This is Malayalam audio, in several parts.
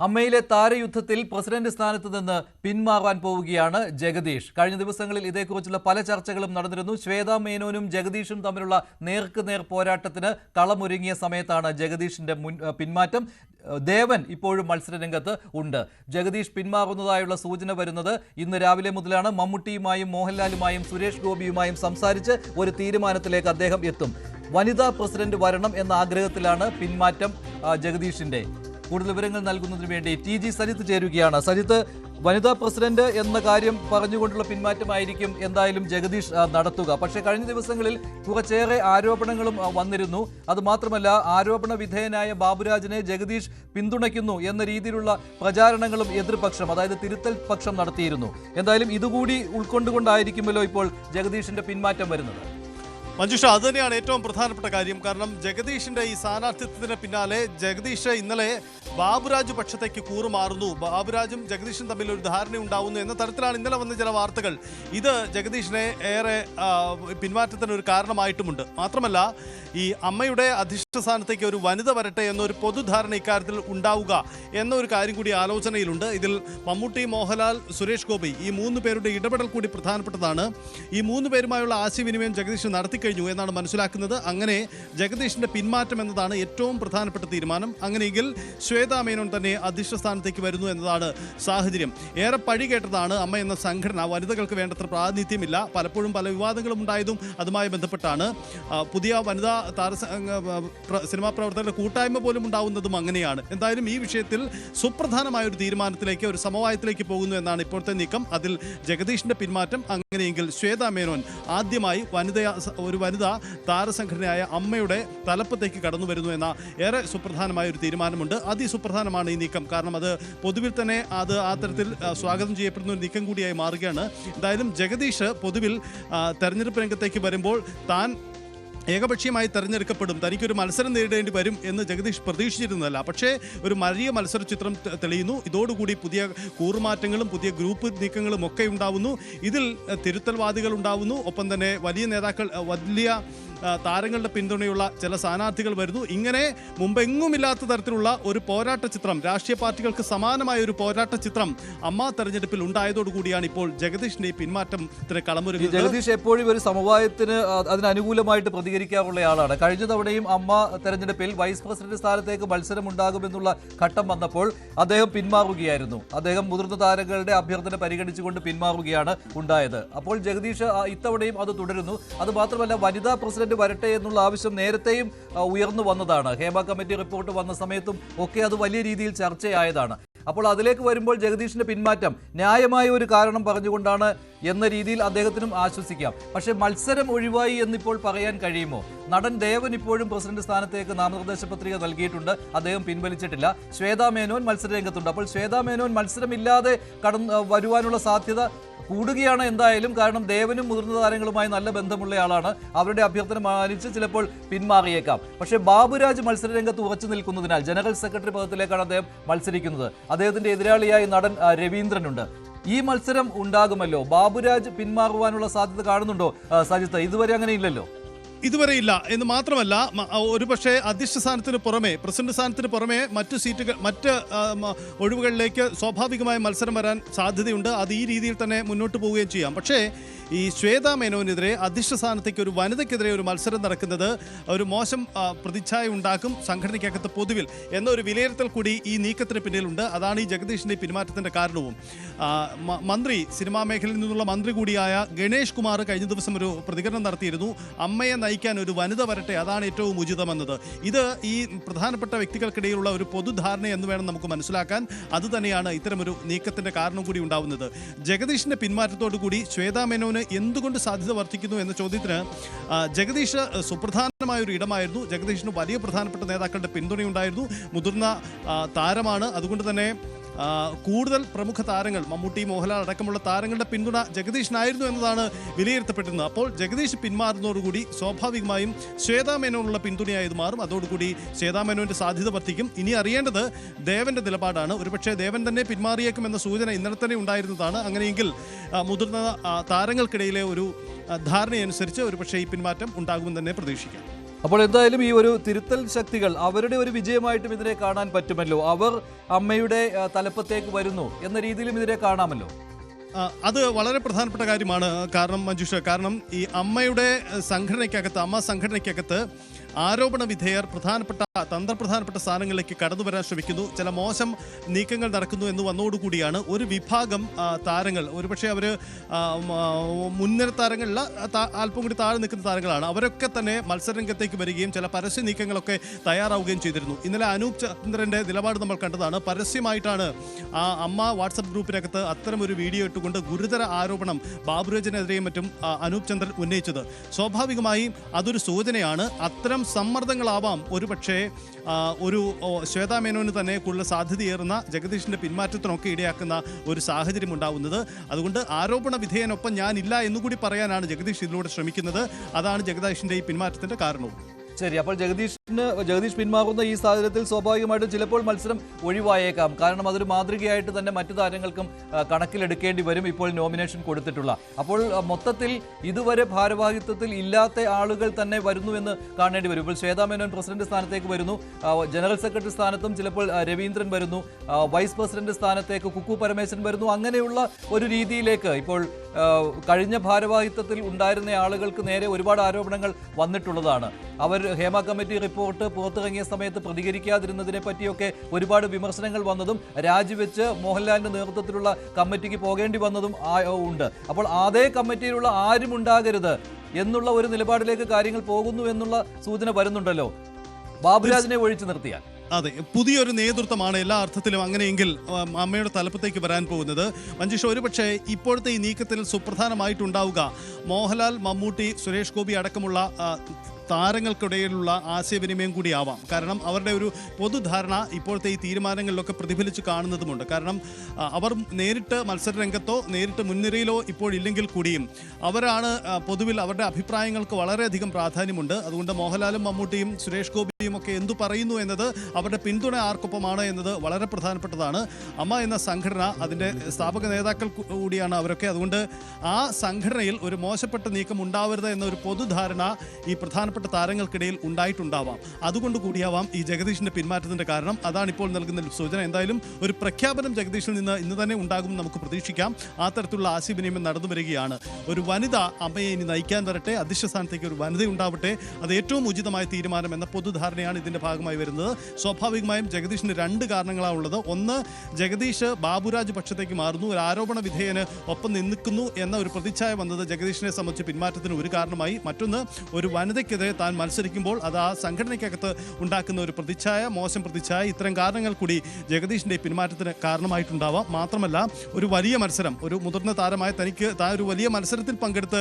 അമ്മയിലെ താരയുദ്ധത്തിൽ പ്രസിഡന്റ് സ്ഥാനത്ത് നിന്ന് പിന്മാറാൻ പോവുകയാണ് ജഗദീഷ്. കഴിഞ്ഞ ദിവസങ്ങളിൽ ഇതേക്കുറിച്ചുള്ള പല ചർച്ചകളും നടന്നിരുന്നു. ശ്വേതാ മേനോനും ജഗദീഷും തമ്മിലുള്ള നേർക്കുനേർ പോരാട്ടത്തിന് കളമൊരുങ്ങിയ സമയത്താണ് ജഗദീഷിന്റെ പിന്മാറ്റം. ദേവൻ ഇപ്പോഴും മത്സരരംഗത്ത് ഉണ്ട്. ജഗദീഷ് പിന്മാറുന്നതായുള്ള സൂചന വരുന്നത് ഇന്ന് രാവിലെ മുതലാണ്. മമ്മൂട്ടിയുമായും മോഹൻലാലുമായും സുരേഷ് ഗോപിയുമായും സംസാരിച്ച് ഒരു തീരുമാനത്തിലേക്ക് അദ്ദേഹം എത്തും. വനിതാ പ്രസിഡന്റ് വരണം എന്ന ആഗ്രഹത്തിലാണ് പിന്മാറ്റം ജഗദീഷിന്റെ. കൂടുതൽ വിവരങ്ങൾ നൽകുന്നതിന് വേണ്ടി ടി സജിത്ത് ചേരുകയാണ്. സജിത്ത്, വനിതാ പ്രസിഡന്റ് എന്ന കാര്യം പറഞ്ഞുകൊണ്ടുള്ള പിന്മാറ്റമായിരിക്കും എന്തായാലും ജഗദീഷ് നടത്തുക. പക്ഷേ കഴിഞ്ഞ ദിവസങ്ങളിൽ കുറച്ചേറെ ആരോപണങ്ങളും വന്നിരുന്നു. അതുമാത്രമല്ല, ആരോപണ വിധേയനായ ബാബുരാജിനെ ജഗദീഷ് പിന്തുണയ്ക്കുന്നു എന്ന രീതിയിലുള്ള പ്രചാരണങ്ങളും എതിർപക്ഷം, അതായത് തിരുത്തൽ പക്ഷം നടത്തിയിരുന്നു. എന്തായാലും ഇതുകൂടി ഉൾക്കൊണ്ടുകൊണ്ടായിരിക്കുമല്ലോ ഇപ്പോൾ ജഗദീഷിന്റെ പിന്മാറ്റം വരുന്നത്. മഞ്ജുഷ, അത് തന്നെയാണ് ഏറ്റവും പ്രധാനപ്പെട്ട കാര്യം. കാരണം ജഗദീഷിന്റെ ഈ സ്ഥാനാർത്ഥിത്വത്തിന് പിന്നാലെ ജഗദീഷ് ഇന്നലെ ബാബുരാജ് പക്ഷത്തേക്ക് കൂറുമാറുന്നു. ബാബുരാജും ജഗദീഷും തമ്മിൽ ഒരു ധാരണ ഉണ്ടാവുന്നു എന്ന തരത്തിലാണ് ഇന്നലെ വന്ന ചില വാർത്തകൾ. ഇത് ജഗദീഷിനെ ഏറെ പിന്മാറ്റത്തിന് ഒരു കാരണമായിട്ടുമുണ്ട്. മാത്രമല്ല, ഈ അമ്മയുടെ അധിഷ്ഠ സ്ഥാനത്തേക്ക് ഒരു വനിത വരട്ടെ എന്നൊരു പൊതുധാരണ ഇക്കാര്യത്തിൽ ഉണ്ടാവുക എന്നൊരു കാര്യം കൂടി ആലോചനയിലുണ്ട്. ഇതിൽ മമ്മൂട്ടി, മോഹൻലാൽ, സുരേഷ് ഗോപി ഈ മൂന്ന് പേരുടെ ഇടപെടൽ കൂടി പ്രധാനപ്പെട്ടതാണ്. ഈ മൂന്ന് പേരുമായുള്ള ആശയവിനിമയം ജഗദീഷ് നടത്തിക്കഴിഞ്ഞു എന്നാണ് മനസ്സിലാക്കുന്നത്. അങ്ങനെ ജഗദീഷിന്റെ പിന്മാറ്റം എന്നതാണ് ഏറ്റവും പ്രധാനപ്പെട്ട തീരുമാനം. അങ്ങനെയെങ്കിൽ ശ്വേതാ മേനോൻ തന്നെ അധ്യക്ഷ സ്ഥാനത്തേക്ക് വരുന്നു എന്നതാണ് സാഹചര്യം. ഏറെ പഴി കേട്ടതാണ് അമ്മ എന്ന സംഘടന. വനിതകൾക്ക് വേണ്ടത്ര പ്രാതിനിധ്യമില്ല. പലപ്പോഴും പല വിവാദങ്ങളും ഉണ്ടായതും അതുമായി ബന്ധപ്പെട്ടാണ്. പുതിയ വനിതാ സിനിമാ പ്രവർത്തകരുടെ കൂട്ടായ്മ പോലും ഉണ്ടാവുന്നതും അങ്ങനെയാണ്. എന്തായാലും ഈ വിഷയത്തിൽ സുപ്രധാനമായ ഒരു തീരുമാനത്തിലേക്ക്, ഒരു സമവായത്തിലേക്ക് പോകുന്നു എന്നാണ് ഇപ്പോഴത്തെ നീക്കം. അതിൽ ജഗദീഷിന്റെ പിന്മാറ്റം. അങ്ങനെയെങ്കിൽ ശ്വേതാ മേനോൻ ആദ്യമായി ഒരു വനിതാ താരസംഘടനയായ അമ്മയുടെ തലപ്പത്തേക്ക് കടന്നു വരുന്നു എന്ന ഏറെ സുപ്രധാനമായ ഒരു തീരുമാനമുണ്ട്. അതിസുപ്രധാനമാണ് ഈ നീക്കം. കാരണം അത് പൊതുവിൽ തന്നെ അത് ആ തരത്തിൽ സ്വാഗതം ചെയ്യപ്പെടുന്ന ഒരു നീക്കം കൂടിയായി മാറുകയാണ്. എന്തായാലും ജഗദീഷ് പൊതുവിൽ തെരഞ്ഞെടുപ്പ് രംഗത്തേക്ക് വരുമ്പോൾ താൻ ഏകപക്ഷീയമായി തെരഞ്ഞെടുക്കപ്പെടും, തനിക്കൊരു മത്സരം നേരിടേണ്ടി വരും എന്ന് ജഗദീഷ് പ്രതീക്ഷിച്ചിരുന്നതല്ല. പക്ഷേ ഒരു വലിയ മത്സര ചിത്രം തെളിയുന്നു. ഇതോടുകൂടി പുതിയ കൂറുമാറ്റങ്ങളും പുതിയ ഗ്രൂപ്പ് നീക്കങ്ങളും ഒക്കെ ഉണ്ടാവുന്നു. ഇതിൽ തിരുത്തൽവാദികൾ ഉണ്ടാവുന്നു. ഒപ്പം തന്നെ വലിയ നേതാക്കൾ, വലിയ താരങ്ങളുടെ പിന്തുണയുള്ള ചില സ്ഥാനാർത്ഥികൾ വരുന്നു. ഇങ്ങനെ മുമ്പെങ്ങുമില്ലാത്ത തരത്തിലുള്ള ഒരു പോരാട്ട ചിത്രം, രാഷ്ട്രീയ പാർട്ടികൾക്ക് സമാനമായ ഒരു പോരാട്ട ചിത്രം അമ്മ തെരഞ്ഞെടുപ്പിൽ ഉണ്ടായതോടുകൂടിയാണ് ഇപ്പോൾ ജഗദീഷിന്റെ പിന്മാറ്റത്തിന് കളമൊരുങ്ങുന്നത്. ജഗദീഷ് എപ്പോഴും ഒരു സമവായത്തിന് അതിനനുകൂലമായിട്ട് പ്രതികരിക്കാറുള്ള ആളാണ്. കഴിഞ്ഞ തവണയും അമ്മ തെരഞ്ഞെടുപ്പിൽ വൈസ് പ്രസിഡന്റ് സ്ഥാനത്തേക്ക് മത്സരം ഉണ്ടാകുമെന്നുള്ള ഘട്ടം വന്നപ്പോൾ അദ്ദേഹം പിന്മാറുകയായിരുന്നു. അദ്ദേഹം മുതിർന്ന താരങ്ങളുടെ അഭ്യർത്ഥന പരിഗണിച്ചുകൊണ്ട് പിന്മാറുകയാണ് ഉണ്ടായത്. അപ്പോൾ ജഗദീഷ് ഇത്തവണയും അത് തുടരുന്നു. അത് മാത്രമല്ല, വനിതാ പ്രസിഡന്റ് വരട്ടെ എന്നുള്ള ആവശ്യം നേരത്തെയും ഉയർന്നു വന്നതാണ്. ഹേമ കമ്മിറ്റി റിപ്പോർട്ട് വന്ന സമയത്തും ഒക്കെ അത് വലിയ രീതിയിൽ ചർച്ചയായതാണ്. അപ്പോൾ അതിലേക്ക് വരുമ്പോൾ ജഗദീഷിന്റെ പിന്മാറ്റം ന്യായമായ ഒരു കാരണം പറഞ്ഞുകൊണ്ടാണ് എന്ന രീതിയിൽ അദ്ദേഹത്തിനും ആശ്വസിക്കാം. പക്ഷേ മത്സരം ഒഴിവായി എന്നിപ്പോൾ പറയാൻ കഴിയുമോ? നടൻ ദേവൻ ഇപ്പോഴും പ്രസിഡന്റ് സ്ഥാനത്തേക്ക് നാമനിർദ്ദേശ പത്രിക നൽകിയിട്ടുണ്ട്. അദ്ദേഹം പിൻവലിച്ചിട്ടില്ല. ശ്വേതാ മേനോൻ മത്സരരംഗത്തുണ്ട്. അപ്പോൾ ശ്വേതാ മേനോൻ മത്സരമില്ലാതെ വരുവാനുള്ള സാധ്യത കൂടുകയാണ് എന്തായാലും. കാരണം ദേവനും മുതിർന്ന താരങ്ങളുമായി നല്ല ബന്ധമുള്ള ആളാണ്. അവരുടെ അഭ്യർത്ഥന മാനിച്ച് ചിലപ്പോൾ പിന്മാറിയേക്കാം. പക്ഷേ ബാബുരാജ് മത്സരരംഗത്ത് ഉറച്ചു നിൽക്കുന്നതിനാൽ ജനറൽ സെക്രട്ടറി പദത്തിലേക്കാണ് അദ്ദേഹം മത്സരിക്കുന്നത്. അദ്ദേഹത്തിന്റെ എതിരാളിയായി നടൻ രവീന്ദ്രനുണ്ട്. ഈ മത്സരം ഉണ്ടാകുമല്ലോ. ബാബുരാജ് പിന്മാറുവാനുള്ള സാധ്യത കാണുന്നുണ്ടോ സജിത്ത്? ഇതുവരെ അങ്ങനെ ഇല്ലല്ലോ. ഇതുവരെ ഇല്ല എന്ന് മാത്രമല്ല, ഒരുപക്ഷെ അധ്യക്ഷ സ്ഥാനത്തിന് പുറമെ, പ്രസിഡന്റ് സ്ഥാനത്തിന് പുറമെ മറ്റ് ഒഴിവുകളിലേക്ക് സ്വാഭാവികമായ മത്സരം വരാൻ സാധ്യതയുണ്ട്. അത് ഈ രീതിയിൽ തന്നെ മുന്നോട്ട് പോവുകയും ചെയ്യാം. പക്ഷേ ഈ ശ്വേതാ മേനോനെതിരെ അധ്യക്ഷ സ്ഥാനത്തേക്ക് ഒരു വനിതയ്ക്കെതിരെ ഒരു മത്സരം നടക്കുന്നത് ഒരു മോശം പ്രതിച്ഛായ ഉണ്ടാക്കും സംഘടനയ്ക്കകത്ത് പൊതുവിൽ എന്നൊരു വിലയിരുത്തൽ കൂടി ഈ നീക്കത്തിന് പിന്നിലുണ്ട്. അതാണ് ഈ ജഗദീഷിന്റെ പിന്മാറ്റത്തിന്റെ കാരണവും. മന്ത്രി, സിനിമാ മേഖലയിൽ നിന്നുള്ള മന്ത്രി കൂടിയായ ഗണേഷ് കുമാർ കഴിഞ്ഞ ദിവസം ഒരു പ്രതികരണം നടത്തിയിരുന്നു. അമ്മയെ നയിക്കാൻ ഒരു വനിത വരട്ടെ, അതാണ് ഏറ്റവും ഉചിതമെന്നത്. ഇത് ഈ പ്രധാനപ്പെട്ട വ്യക്തികൾക്കിടയിലുള്ള ഒരു പൊതുധാരണ എന്ന് വേണം നമുക്ക് മനസ്സിലാക്കാൻ. അതുതന്നെയാണ് ഇത്തരമൊരു നീക്കത്തിന്റെ കാരണം കൂടി ഉണ്ടാവുന്നത്. ജഗദീഷിന്റെ പിന്മാറ്റത്തോടു കൂടി ശ്വേതാ മേനോന് എന്തുകൊണ്ട് സാധ്യത വർദ്ധിക്കുന്നു എന്ന ചോദ്യത്തിന് ജഗദീഷ് സുപ്രധാനമായ ഒരു ഇടമായിരുന്നു. ജഗദീഷിന് വലിയ പ്രധാനപ്പെട്ട നേതാക്കളുടെ പിന്തുണയുണ്ടായിരുന്നു. മുതിർന്ന താരമാണ്. അതുകൊണ്ട് തന്നെ കൂടുതൽ പ്രമുഖ താരങ്ങൾ, മമ്മൂട്ടി, മോഹൻലാൽ അടക്കമുള്ള താരങ്ങളുടെ പിന്തുണ ജഗദീഷിനായിരുന്നു എന്നതാണ് വിലയിരുത്തപ്പെടുന്നത്. അപ്പോൾ ജഗദീഷ് പിന്മാറുന്നതോടുകൂടി സ്വാഭാവികമായും ശ്വേതാ മേനോനുള്ള പിന്തുണയായത് മാറും. അതോടുകൂടി ശ്വേതാ മേനോന്റെ സാധ്യത വർദ്ധിക്കും. ഇനി അറിയേണ്ടത് ദേവന്റെ നിലപാടാണ്. ഒരുപക്ഷെ ദേവൻ തന്നെ പിന്മാറിയേക്കും എന്ന സൂചന ഇന്നലെ തന്നെ ഉണ്ടായിരുന്നതാണ്. അങ്ങനെയെങ്കിൽ മുതിർന്ന താരങ്ങൾക്കിടയിലെ ഒരു ധാരണയനുസരിച്ച് ഒരുപക്ഷെ ഈ പിന്മാറ്റം ഉണ്ടാകുമെന്ന് തന്നെ പ്രതീക്ഷിക്കാം. അപ്പോൾ എന്തായാലും ഈ ഒരു തിരുത്തൽ ശക്തികൾ അവരുടെ ഒരു വിജയമായിട്ടും ഇതിനെ കാണാൻ പറ്റുമല്ലോ. അവർ അമ്മയുടെ തലപ്പത്തേക്ക് വരുന്നു എന്ന രീതിയിലും ഇതിനെ കാണാമല്ലോ. അത് വളരെ പ്രധാനപ്പെട്ട കാര്യമാണ്. കാരണം മഞ്ജുഷ, കാരണം ഈ അമ്മയുടെ സംഘടനയ്ക്കകത്ത്, അമ്മ സംഘടനയ്ക്കകത്ത് ആരോപണ വിധേയർ തന്ത്രപ്രധാനപ്പെട്ട സ്ഥാനങ്ങളിലേക്ക് കടന്നു വരാൻ ശ്രമിക്കുന്നു. ചില മോശം നീക്കങ്ങൾ നടക്കുന്നു എന്ന് വന്നതോടുകൂടിയാണ് ഒരു വിഭാഗം താരങ്ങൾ, ഒരുപക്ഷെ അവർ മുൻനിര താരങ്ങളില്ല, അല്പം കൂടി താഴെ നിൽക്കുന്ന താരങ്ങളാണ്, അവരൊക്കെ തന്നെ മത്സരരംഗത്തേക്ക് വരികയും ചില പരസ്യ നീക്കങ്ങളൊക്കെ തയ്യാറാവുകയും ചെയ്തിരുന്നു. ഇന്നലെ അനൂപ് ചന്ദ്രന്റെ നിലപാട് നമ്മൾ കണ്ടതാണ്. പരസ്യമായിട്ടാണ് ആ അമ്മ വാട്സപ്പ് ഗ്രൂപ്പിനകത്ത് അത്തരം ഒരു വീഡിയോ ഇട്ടുകൊണ്ട് ഗുരുതര ആരോപണം ബാബുരാജിനെതിരെയും മറ്റും അനൂപ് ചന്ദ്രൻ ഉന്നയിച്ചത്. സ്വാഭാവികമായും അതൊരു സൂചനയാണ്. അത്തരം സമ്മർദ്ദങ്ങളാവാം ഒരുപക്ഷെ ഒരു ശ്വേതാ മേനോന് തന്നെ കൂടുതൽ സാധ്യതയേറുന്ന ജഗദീഷിന്റെ പിന്മാറ്റത്തിനൊക്കെ ഇടയാക്കുന്ന ഒരു സാഹചര്യം ഉണ്ടാവുന്നത്. അതുകൊണ്ട് ആരോപണ വിധേയനൊപ്പം ഞാനില്ല എന്നുകൂടി പറയാനാണ് ജഗദീഷ് ഇതിലൂടെ ശ്രമിക്കുന്നത്. അതാണ് ജഗദീഷിന്റെ ഈ പിന്മാറ്റത്തിന്റെ കാരണവും. ശരി, അപ്പോൾ ജഗദീഷ് പിന്മാറുന്ന ഈ സാഹചര്യത്തിൽ സ്വാഭാവികമായിട്ടും ചിലപ്പോൾ മത്സരം ഒഴിവായേക്കാം. കാരണം അതൊരു മാതൃകയായിട്ട് തന്നെ മറ്റു താരങ്ങൾക്കും കണക്കിലെടുക്കേണ്ടി വരും ഇപ്പോൾ നോമിനേഷൻ കൊടുത്തിട്ടുള്ള. അപ്പോൾ മൊത്തത്തിൽ ഇതുവരെ ഭാരവാഹിത്വത്തിൽ ഇല്ലാത്ത ആളുകൾ തന്നെ വരുന്നു എന്ന് കാണേണ്ടി വരും. ഇപ്പോൾ ശ്വേതാ മേനോൻ പ്രസിഡന്റ് സ്ഥാനത്തേക്ക് വരുന്നു, ജനറൽ സെക്രട്ടറി സ്ഥാനത്തും ചിലപ്പോൾ രവീന്ദ്രൻ വരുന്നു, വൈസ് പ്രസിഡന്റ് സ്ഥാനത്തേക്ക് കുക്കു പരമേശ്വരൻ വരുന്നു. അങ്ങനെയുള്ള ഒരു രീതിയിലേക്ക് ഇപ്പോൾ കഴിഞ്ഞ ഭാരവാഹിത്വത്തിൽ ഉണ്ടായിരുന്ന ആളുകൾക്ക് നേരെ ഒരുപാട് ആരോപണങ്ങൾ വന്നിട്ടുള്ളതാണ്. അവർ ഹേമ കമ്മിറ്റി റിപ്പോർട്ട് പുറത്തിറങ്ങിയ സമയത്ത് പ്രതികരിക്കാതിരുന്നതിനെ പറ്റിയൊക്കെ ഒരുപാട് വിമർശനങ്ങൾ വന്നതും രാജിവെച്ച് മോഹൻലാലിന്റെ നേതൃത്വത്തിലുള്ള കമ്മിറ്റിക്ക് പോകേണ്ടി വന്നതും ഉണ്ട്. അപ്പോൾ അതേ കമ്മിറ്റിയിലുള്ള ആരും ഉണ്ടാകരുത് എന്നുള്ള ഒരു നിലപാടിലേക്ക് കാര്യങ്ങൾ പോകുന്നു എന്നുള്ള സൂചന വരുന്നുണ്ടല്ലോ, ബാബുരാജിനെ ഒഴിച്ചു നിർത്തിയാൽ. അതെ, പുതിയൊരു നേതൃത്വമാണ് എല്ലാ അർത്ഥത്തിലും അങ്ങനെയെങ്കിൽ അമ്മയുടെ തലപ്പത്തേക്ക് വരാൻ പോകുന്നത്. മഞ്ജുഷ, ഒരുപക്ഷെ ഇപ്പോഴത്തെ ഈ നീക്കത്തിൽ സുപ്രധാനമായിട്ടുണ്ടാവുക മോഹൻലാൽ, മമ്മൂട്ടി, സുരേഷ് ഗോപി അടക്കമുള്ള താരങ്ങൾക്കിടയിലുള്ള ആശയവിനിമയം കൂടിയാവാം. കാരണം അവരുടെ ഒരു പൊതുധാരണ ഇപ്പോഴത്തെ ഈ തീരുമാനങ്ങളിലൊക്കെ പ്രതിഫലിച്ച് കാണുന്നതുമുണ്ട്. കാരണം അവർ നേരിട്ട് മത്സരരംഗത്തോ നേരിട്ട് മുൻനിരയിലോ ഇപ്പോഴില്ലെങ്കിൽ കൂടിയും അവരാണ് പൊതുവിൽ അവരുടെ അഭിപ്രായങ്ങൾക്ക് വളരെയധികം പ്രാധാന്യമുണ്ട്. അതുകൊണ്ട് മോഹൻലാലും മമ്മൂട്ടിയും സുരേഷ് ഗോപിയും ഒക്കെ എന്തു പറയുന്നു എന്നത്, അവരുടെ പിന്തുണ ആർക്കൊപ്പമാണ് എന്നത് വളരെ പ്രധാനപ്പെട്ടതാണ്. അമ്മ എന്ന സംഘടന, അതിൻ്റെ സ്ഥാപക നേതാക്കൾ കൂടിയാണ് അവരൊക്കെ. അതുകൊണ്ട് ആ സംഘടനയിൽ ഒരു മോശപ്പെട്ട നീക്കം ഉണ്ടാവരുത് എന്നൊരു പൊതുധാരണ ഈ പ്രധാനപ്പെട്ട താരങ്ങൾക്കിടയിൽ ഉണ്ടായിട്ടുണ്ടാവാം. അതുകൊണ്ട് കൂടിയാവാം ഈ ജഗദീഷിന്റെ പിന്മാറ്റത്തിന്റെ കാരണം. അതാണ് ഇപ്പോൾ നൽകുന്ന സൂചന. എന്തായാലും ഒരു പ്രഖ്യാപനം ജഗദീഷിൽ നിന്ന് ഇന്ന് തന്നെ ഉണ്ടാകുമെന്ന് നമുക്ക് പ്രതീക്ഷിക്കാം. ആ തരത്തിലുള്ള ആശയവിനിമയം നടന്നു വരികയാണ്. ഒരു വനിത അമ്മയെ ഇനി നയിക്കാൻ വരട്ടെ, അധ്യക്ഷ സ്ഥാനത്തേക്ക് ഒരു വനിത ഉണ്ടാവട്ടെ, അത് ഏറ്റവും ഉചിതമായ തീരുമാനം എന്ന പൊതുധാരണയാണ് ഇതിന്റെ ഭാഗമായി വരുന്നത്. സ്വാഭാവികമായും ജഗദീഷിന് രണ്ട് കാരണങ്ങളാണ് ഉള്ളത്. ഒന്ന്, ജഗദീഷ് ബാബുരാജ് പക്ഷത്തേക്ക് മാറുന്നു, ഒരു ആരോപണ വിധേയന് ഒപ്പം നിൽക്കുന്നു എന്ന ഒരു പ്രതിച്ഛായ വന്നത് ജഗദീഷിനെ സംബന്ധിച്ച് പിന്മാറ്റത്തിന് ഒരു കാരണമായി. മറ്റൊന്ന്, ഒരു വനിതയ്ക്കെതിരെ താൻ മത്സരിക്കുമ്പോൾ അത് ആ സംഘടനയ്ക്കകത്ത് ഉണ്ടാക്കുന്ന ഒരു പ്രതിച്ഛായ, മോശം പ്രതിച്ഛായ, ഇത്തരം കാരണങ്ങൾ കൂടി ജഗദീഷിന്റെ പിന്മാറ്റത്തിന് കാരണമായിട്ടുണ്ടാവാം. മാത്രമല്ല, ഒരു വലിയ മത്സരം, ഒരു മുതിർന്ന താരമായ തനിക്ക് ഒരു വലിയ മത്സരത്തിൽ പങ്കെടുത്ത്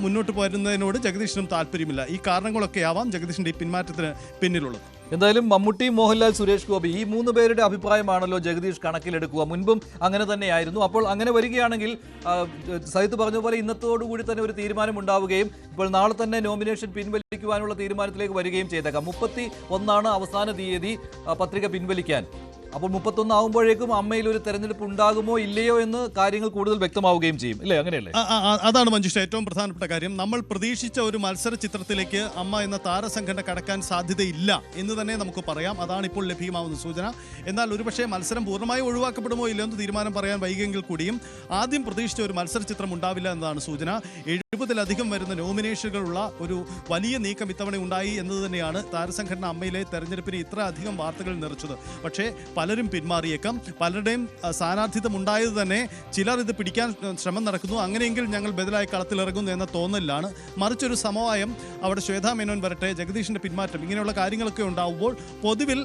മുന്നോട്ട് പോരുന്നതിനോട് ജഗദീഷിനും താല്പര്യമില്ല. ഈ കാരണങ്ങളൊക്കെ ആവാം ജഗദീഷിന്റെ പിന്മാറ്റത്തിന് പിന്നിലുള്ളത്. എന്തായാലും മമ്മൂട്ടി, മോഹൻലാൽ, സുരേഷ് ഗോപി ഈ മൂന്ന് പേരുടെ അഭിപ്രായമാണല്ലോ ജഗദീഷ് കണക്കിലെടുക്കുക. മുൻപും അങ്ങനെ തന്നെയായിരുന്നു. അപ്പോൾ അങ്ങനെ വരികയാണെങ്കിൽ സഹിത്ത് പറഞ്ഞ പോലെ ഇന്നത്തോടുകൂടി തന്നെ ഒരു തീരുമാനം ഉണ്ടാവുകയും ഇപ്പോൾ നാളെ തന്നെ നോമിനേഷൻ പിൻവലിക്കുവാനുള്ള തീരുമാനത്തിലേക്ക് വരികയും ചെയ്തേക്കാം. 31 അവസാന തീയതി പത്രിക പിൻവലിക്കാൻ. അപ്പോൾ 31 ആകുമ്പോഴേക്കും അമ്മയിൽ ഒരു തെരഞ്ഞെടുപ്പ് ഉണ്ടാകുമോ ഇല്ലയോ എന്ന് കാര്യങ്ങൾ കൂടുതൽ വ്യക്തമാവുകയും ചെയ്യും, ഇല്ലേ? അങ്ങനെയല്ലേ? അതാണ് മഞ്ജുഷ ഏറ്റവും പ്രധാനപ്പെട്ട കാര്യം. നമ്മൾ പ്രതീക്ഷിച്ച ഒരു മത്സര ചിത്രത്തിലേക്ക് അമ്മ എന്ന താരസംഘടന കടക്കാൻ സാധ്യതയില്ല എന്ന് തന്നെ നമുക്ക് പറയാം. അതാണ് ഇപ്പോൾ ലഭ്യമാവുന്ന സൂചന. എന്നാൽ ഒരുപക്ഷെ മത്സരം പൂർണ്ണമായി ഒഴിവാക്കപ്പെടുമോ ഇല്ലയോ എന്ന് തീരുമാനം പറയാൻ വൈകിയെങ്കിൽ കൂടിയും ആദ്യം പ്രതീക്ഷിച്ച ഒരു മത്സര ചിത്രം ഉണ്ടാവില്ല എന്നതാണ് സൂചന. 70-ലധികം വരുന്ന നോമിനേഷനുകളുള്ള ഒരു വലിയ നീക്കം ഇത്തവണ ഉണ്ടായി എന്നത് തന്നെയാണ് താരസംഘടന അമ്മയിലെ തെരഞ്ഞെടുപ്പിന് ഇത്ര അധികം വാർത്തകൾ നിറച്ചത്. പക്ഷേ പലരും പിന്മാറിയേക്കാം. പലരുടെയും സ്ഥാനാർത്ഥിത്വം ഉണ്ടായത് തന്നെ ചിലർ ഇത് പിടിക്കാൻ ശ്രമം നടക്കുന്നു, അങ്ങനെയെങ്കിൽ ഞങ്ങൾ ബദലായി കളത്തിലിറങ്ങുന്നു എന്ന തോന്നലിലാണ്. മറിച്ചൊരു സമവായം അവിടെ ശ്വേതാ മേനോൻ വരട്ടെ, ജഗദീഷിന്റെ പിന്മാറ്റം, ഇങ്ങനെയുള്ള കാര്യങ്ങളൊക്കെ ഉണ്ടാവുമ്പോൾ പൊതുവിൽ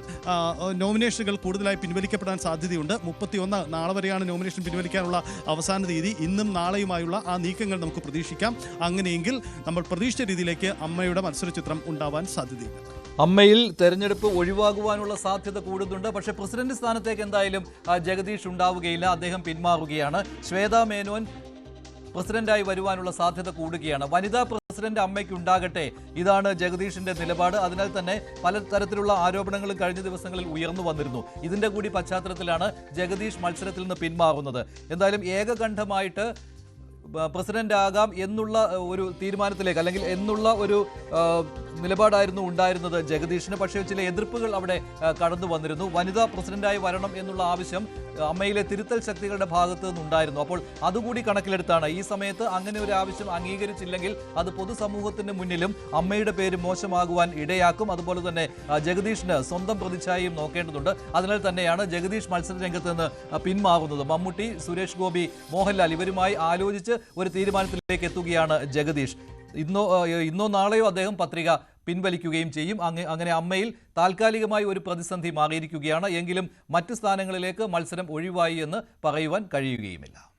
നോമിനേഷനുകൾ കൂടുതലായി പിൻവലിക്കപ്പെടാൻ സാധ്യതയുണ്ട്. 31 നാളെ വരെയാണ് നോമിനേഷൻ പിൻവലിക്കാനുള്ള അവസാന തീയതി. ഇന്നും നാളെയുമായുള്ള ആ നീക്കങ്ങൾ നമുക്ക് പ്രതീക്ഷിക്കാം. അങ്ങനെയെങ്കിൽ നമ്മൾ പ്രതീക്ഷിച്ച രീതിയിലേക്ക് അമ്മയുടെ മത്സരചിത്രം ഉണ്ടാവാൻ സാധ്യതയുണ്ട്. അമ്മയിൽ തെരഞ്ഞെടുപ്പ് ഒഴിവാകുവാനുള്ള സാധ്യത കൂടുന്നുണ്ട്. പക്ഷേ പ്രസിഡന്റ് സ്ഥാനത്തേക്ക് എന്തായാലും ജഗദീഷ് ഉണ്ടാവുകയില്ല, അദ്ദേഹം പിന്മാറുകയാണ്. ശ്വേതാ മേനോൻ പ്രസിഡന്റായി വരുവാനുള്ള സാധ്യത കൂടുകയാണ്. വനിതാ പ്രസിഡന്റ് അമ്മയ്ക്ക് ഉണ്ടാകട്ടെ, ഇതാണ് ജഗദീഷിന്റെ നിലപാട്. അതിനാൽ തന്നെ പല തരത്തിലുള്ള ആരോപണങ്ങളും കഴിഞ്ഞ ദിവസങ്ങളിൽ ഉയർന്നു വന്നിരുന്നു. ഇതിന്റെ കൂടി പശ്ചാത്തലത്തിലാണ് ജഗദീഷ് മത്സരത്തിൽ നിന്ന് പിന്മാറുന്നത്. എന്തായാലും ഏകകണ്ഠമായിട്ട് പ്രസിഡന്റ് ആകാം എന്നുള്ള ഒരു തീരുമാനത്തിലേക്ക്, അല്ലെങ്കിൽ എന്നുള്ള ഒരു നിലപാടായിരുന്നു ഉണ്ടായിരുന്നത് ജഗദീഷിന്. പക്ഷേ ചില എതിർപ്പുകൾ അവിടെ കടന്നു വന്നിരുന്നു. വനിതാ പ്രസിഡന്റായി വരണം എന്നുള്ള ആവശ്യം അമ്മയിലെ തിരുത്തൽ ശക്തികളുടെ ഭാഗത്തു നിന്നുണ്ടായിരുന്നു. അപ്പോൾ അതുകൂടി കണക്കിലെടുത്താണ് ഈ സമയത്ത് അങ്ങനെ ഒരു ആവശ്യം അംഗീകരിച്ചില്ലെങ്കിൽ അത് പൊതുസമൂഹത്തിന് മുന്നിലും അമ്മയുടെ പേര് മോശമാകുവാൻ ഇടയാക്കും. അതുപോലെ തന്നെ ജഗദീഷിന് സ്വന്തം പ്രതിച്ഛായയും നോക്കേണ്ടതുണ്ട്. അതിനാൽ തന്നെയാണ് ജഗദീഷ് മത്സര രംഗത്ത് നിന്ന് പിന്മാറുന്നത്. മമ്മൂട്ടി, സുരേഷ് ഗോപി, മോഹൻലാൽ ഇവരുമായി ആലോചിച്ച് ഒരു തീരുമാനത്തിലേക്ക് എത്തുകയാണ് ജഗദീഷ്. ഇന്നോ നാളെയോ അദ്ദേഹം പത്രിക പിൻവലിക്കുകയും ചെയ്യും. അങ്ങനെ അമ്മയിൽ താൽക്കാലികമായി ഒരു പ്രതിസന്ധി മാറിയിരിക്കുകയാണ്. എങ്കിലും മറ്റ് സ്ഥാനങ്ങളിലേക്ക് മത്സരം ഒഴിവായി എന്ന് പറയുവാൻ കഴിയുകയുമില്ല.